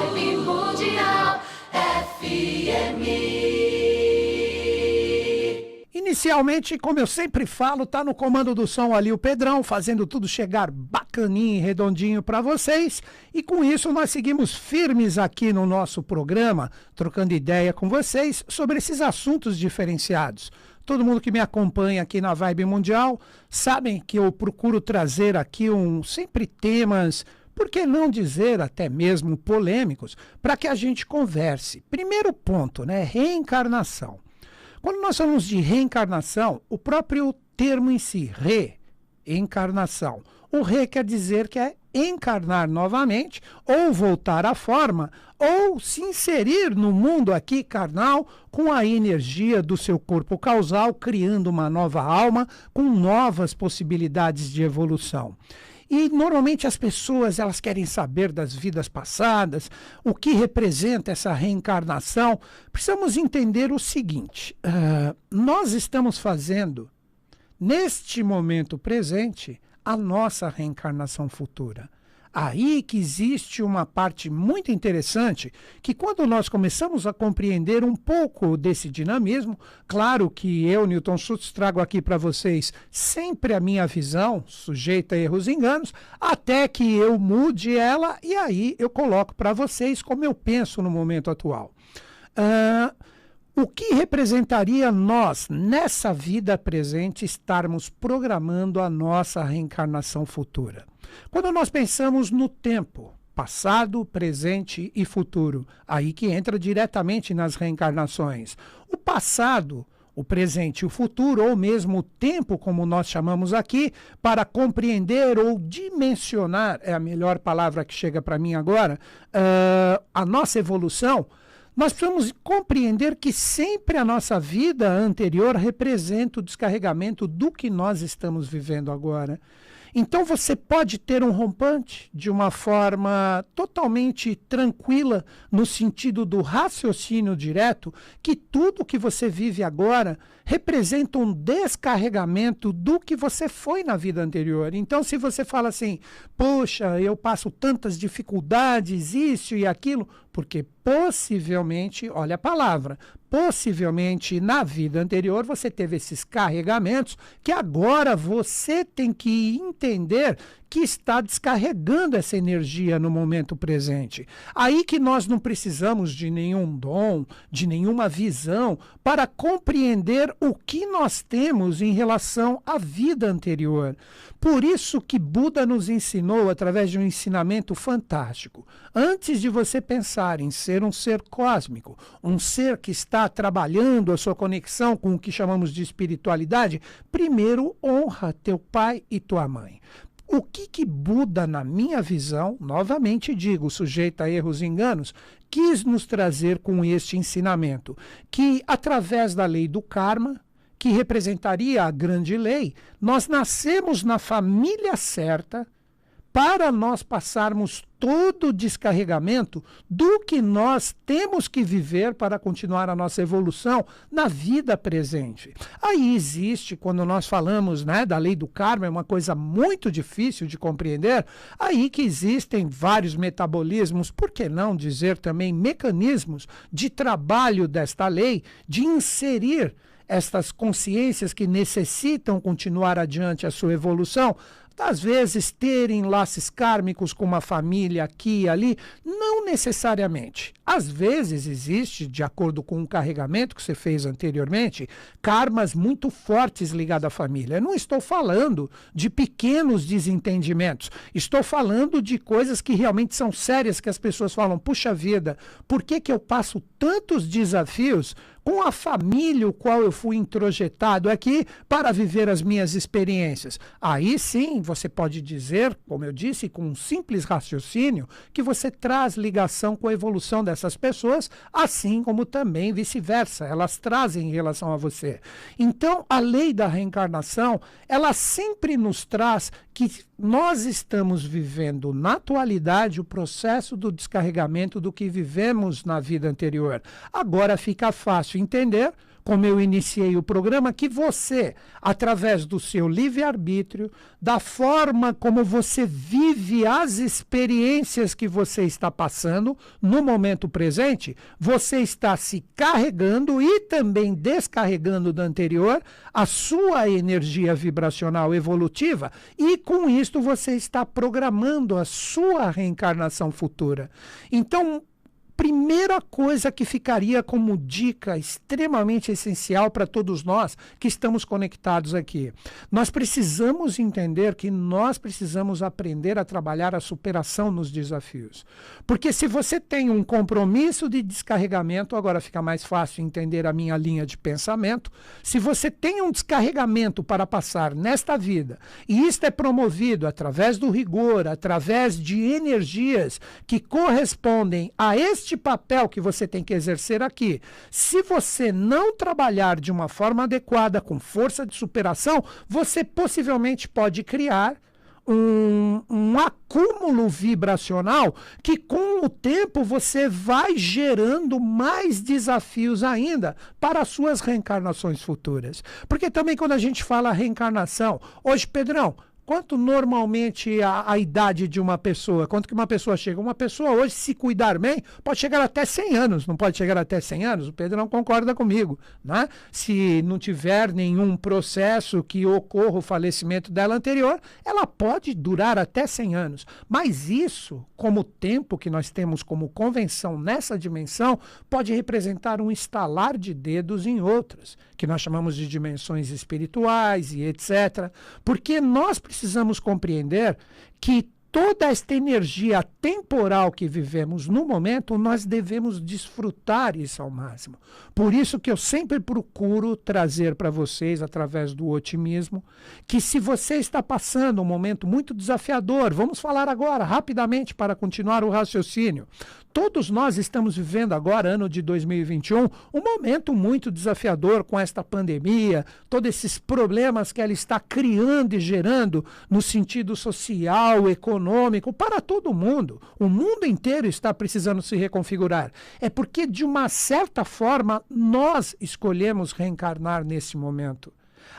Vibe Mundial FM. Inicialmente, como eu sempre falo, tá no comando do som ali o Pedrão, fazendo tudo chegar bacaninho e redondinho para vocês. E com isso nós seguimos firmes aqui no nosso programa, trocando ideia com vocês sobre esses assuntos diferenciados. Todo mundo que me acompanha aqui na Vibe Mundial sabem que eu procuro trazer aqui sempre temas, por que não dizer até mesmo polêmicos, para que a gente converse. Primeiro ponto, né? Reencarnação. Quando nós falamos de reencarnação, o próprio termo em si, reencarnação. O re quer dizer que é encarnar novamente, ou voltar à forma, ou se inserir no mundo aqui carnal com a energia do seu corpo causal, criando uma nova alma com novas possibilidades de evolução. E normalmente as pessoas elas querem saber das vidas passadas, o que representa essa reencarnação. Precisamos entender o seguinte, nós estamos fazendo, neste momento presente, a nossa reencarnação futura. Aí que existe uma parte muito interessante, que quando nós começamos a compreender um pouco desse dinamismo, claro que eu, Newton Schultz, trago aqui para vocês sempre a minha visão, sujeita a erros e enganos, até que eu mude ela e aí eu coloco para vocês como eu penso no momento atual. O que representaria nós, nessa vida presente, estarmos programando a nossa reencarnação futura? Quando nós pensamos no tempo, passado, presente e futuro, aí que entra diretamente nas reencarnações. O passado, o presente e o futuro, ou mesmo o tempo, como nós chamamos aqui, para compreender ou dimensionar, é a melhor palavra que chega para mim agora, a nossa evolução. Nós precisamos compreender que sempre a nossa vida anterior representa o descarregamento do que nós estamos vivendo agora. Então você pode ter um rompante de uma forma totalmente tranquila, no sentido do raciocínio direto, que tudo que você vive agora representa um descarregamento do que você foi na vida anterior. Então se você fala assim, poxa, eu passo tantas dificuldades, isso e aquilo, porque possivelmente, olha a palavra, possivelmente na vida anterior você teve esses carregamentos que agora você tem que entender que está descarregando essa energia no momento presente. Aí que nós não precisamos de nenhum dom, de nenhuma visão para compreender o que nós temos em relação à vida anterior. Por isso que Buda nos ensinou através de um ensinamento fantástico. Antes de você pensar em ser um ser cósmico, um ser que está trabalhando a sua conexão com o que chamamos de espiritualidade, primeiro honra teu pai e tua mãe. O que Buda, na minha visão, novamente digo, sujeito a erros e enganos, quis nos trazer com este ensinamento? Que através da lei do karma, que representaria a grande lei, nós nascemos na família certa para nós passarmos todo o descarregamento do que nós temos que viver para continuar a nossa evolução na vida presente. Aí existe, quando nós falamos, né, da lei do karma, é uma coisa muito difícil de compreender, aí que existem vários metabolismos, por que não dizer também mecanismos de trabalho desta lei, de inserir estas consciências que necessitam continuar adiante a sua evolução, às vezes terem laços kármicos com uma família aqui e ali, não necessariamente. Às vezes existe, de acordo com o carregamento que você fez anteriormente, karmas muito fortes ligados à família. Eu não estou falando de pequenos desentendimentos, estou falando de coisas que realmente são sérias, que as pessoas falam, puxa vida, por que eu passo tantos desafios com a família, o qual eu fui introjetado aqui para viver as minhas experiências? Aí sim, você pode dizer, como eu disse, com um simples raciocínio, que você traz ligação com a evolução dessas pessoas, assim como também vice-versa, elas trazem em relação a você. Então, a lei da reencarnação, ela sempre nos traz que nós estamos vivendo na atualidade o processo do descarregamento do que vivemos na vida anterior. Agora fica fácil entender como eu iniciei o programa, que você, através do seu livre-arbítrio, da forma como você vive as experiências que você está passando no momento presente, você está se carregando e também descarregando do anterior a sua energia vibracional evolutiva, e com isto você está programando a sua reencarnação futura. Então, primeira coisa que ficaria como dica extremamente essencial para todos nós que estamos conectados aqui. Nós precisamos entender que nós precisamos aprender a trabalhar a superação nos desafios. Porque se você tem um compromisso de descarregamento, agora fica mais fácil entender a minha linha de pensamento, se você tem um descarregamento para passar nesta vida, e isto é promovido através do rigor, através de energias que correspondem a este papel que você tem que exercer aqui. Se você não trabalhar de uma forma adequada, com força de superação, você possivelmente pode criar um acúmulo vibracional que com o tempo você vai gerando mais desafios ainda para as suas reencarnações futuras. Porque também quando a gente fala reencarnação, hoje, Pedrão, quanto normalmente a idade de uma pessoa? Quanto que uma pessoa chega? Uma pessoa hoje, se cuidar bem, pode chegar até 100 anos. Não pode chegar até 100 anos? O Pedro não concorda comigo, né? Se não tiver nenhum processo que ocorra o falecimento dela anterior, ela pode durar até 100 anos. Mas isso, como tempo que nós temos como convenção nessa dimensão, pode representar um estalar de dedos em outras, que nós chamamos de dimensões espirituais e etc. Porque nós precisamos compreender que toda esta energia temporal que vivemos no momento, nós devemos desfrutar isso ao máximo. Por isso que eu sempre procuro trazer para vocês, através do otimismo, que se você está passando um momento muito desafiador, vamos falar agora, rapidamente, para continuar o raciocínio. Todos nós estamos vivendo agora, ano de 2021, um momento muito desafiador com esta pandemia, todos esses problemas que ela está criando e gerando no sentido social, econômico, para todo mundo. O mundo inteiro está precisando se reconfigurar. É porque, de uma certa forma, nós escolhemos reencarnar nesse momento.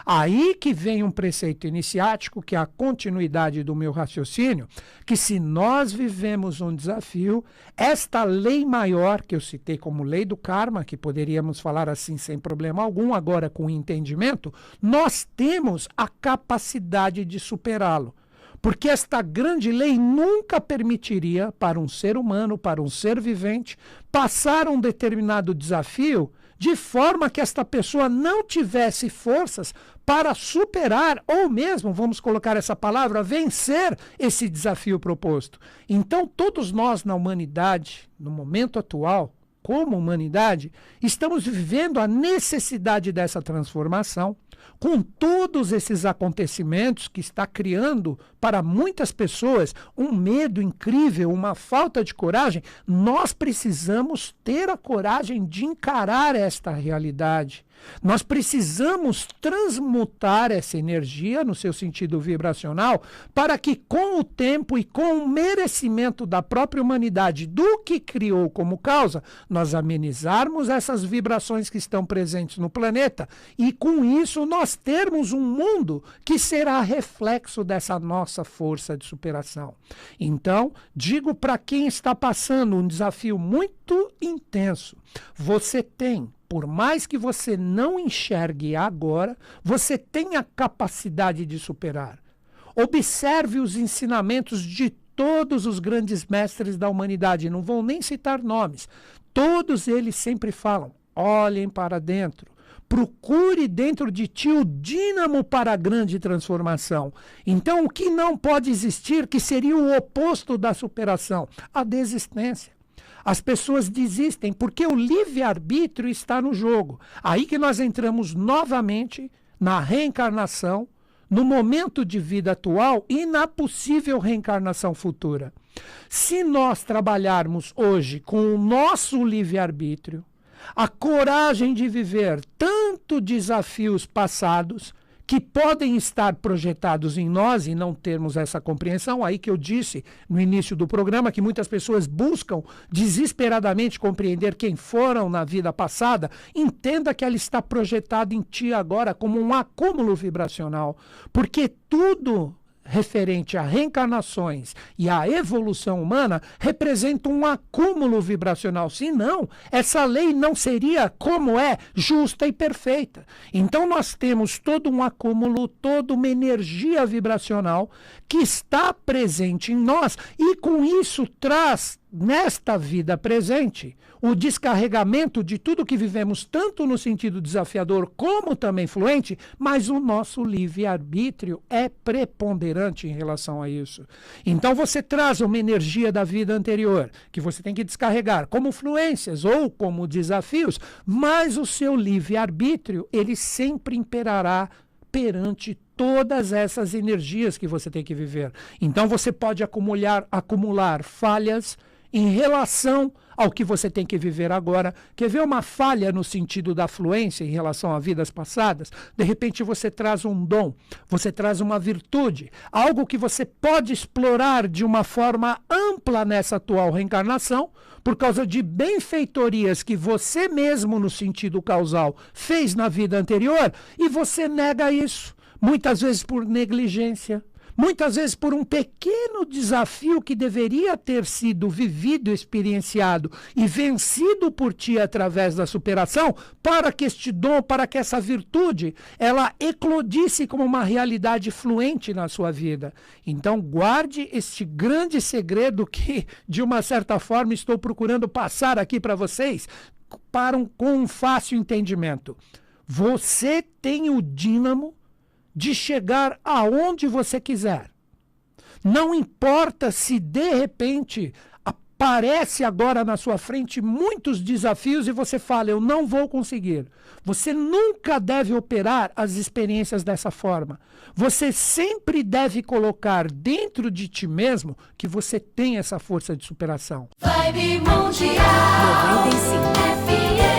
Aí que vem um preceito iniciático, que é a continuidade do meu raciocínio, que se nós vivemos um desafio, esta lei maior, que eu citei como lei do karma, que poderíamos falar assim sem problema algum, agora com entendimento, nós temos a capacidade de superá-lo. Porque esta grande lei nunca permitiria para um ser humano, para um ser vivente, passar um determinado desafio de forma que esta pessoa não tivesse forças para superar, ou mesmo, vamos colocar essa palavra, vencer esse desafio proposto. Então, todos nós na humanidade, no momento atual, como humanidade, estamos vivendo a necessidade dessa transformação, com todos esses acontecimentos que está criando para muitas pessoas um medo incrível, uma falta de coragem. Nós precisamos ter a coragem de encarar esta realidade. Nós precisamos transmutar essa energia no seu sentido vibracional para que, com o tempo e com o merecimento da própria humanidade do que criou como causa, nós amenizarmos essas vibrações que estão presentes no planeta e, com isso, nós termos um mundo que será reflexo dessa nossa força de superação. Então, digo para quem está passando um desafio muito intenso, você tem, por mais que você não enxergue agora, você tem a capacidade de superar. Observe os ensinamentos de todos os grandes mestres da humanidade, não vou nem citar nomes. Todos eles sempre falam, olhem para dentro. Procure dentro de ti o dínamo para a grande transformação. Então, o que não pode existir, que seria o oposto da superação? A desistência. As pessoas desistem porque o livre-arbítrio está no jogo. Aí que nós entramos novamente na reencarnação, no momento de vida atual e na possível reencarnação futura. Se nós trabalharmos hoje com o nosso livre-arbítrio, a coragem de viver tanto desafios passados, que podem estar projetados em nós e não termos essa compreensão. Aí que eu disse no início do programa que muitas pessoas buscam desesperadamente compreender quem foram na vida passada. Entenda que ela está projetada em ti agora como um acúmulo vibracional, porque tudo referente a reencarnações e à evolução humana representa um acúmulo vibracional. Senão, essa lei não seria como é, justa e perfeita. Então nós temos todo um acúmulo, toda uma energia vibracional que está presente em nós e com isso traz nesta vida presente o descarregamento de tudo que vivemos, tanto no sentido desafiador como também fluente, mas o nosso livre-arbítrio é preponderante em relação a isso. Então você traz uma energia da vida anterior, que você tem que descarregar como fluências ou como desafios, mas o seu livre-arbítrio, ele sempre imperará perante todas essas energias que você tem que viver. Então você pode acumular falhas em relação ao que você tem que viver agora. Quer ver uma falha no sentido da fluência em relação a vidas passadas? De repente você traz um dom, você traz uma virtude, algo que você pode explorar de uma forma ampla nessa atual reencarnação, por causa de benfeitorias que você mesmo, no sentido causal, fez na vida anterior, e você nega isso, muitas vezes por negligência, muitas vezes por um pequeno desafio que deveria ter sido vivido, experienciado e vencido por ti através da superação, para que este dom, para que essa virtude, ela eclodisse como uma realidade fluente na sua vida. Então guarde este grande segredo que, de uma certa forma, estou procurando passar aqui para vocês, com um fácil entendimento. Você tem o dínamo de chegar aonde você quiser. Não importa se de repente aparece agora na sua frente muitos desafios e você fala, eu não vou conseguir. Você nunca deve operar as experiências dessa forma. Você sempre deve colocar dentro de ti mesmo que você tem essa força de superação. Vibe Mundial 95 FM.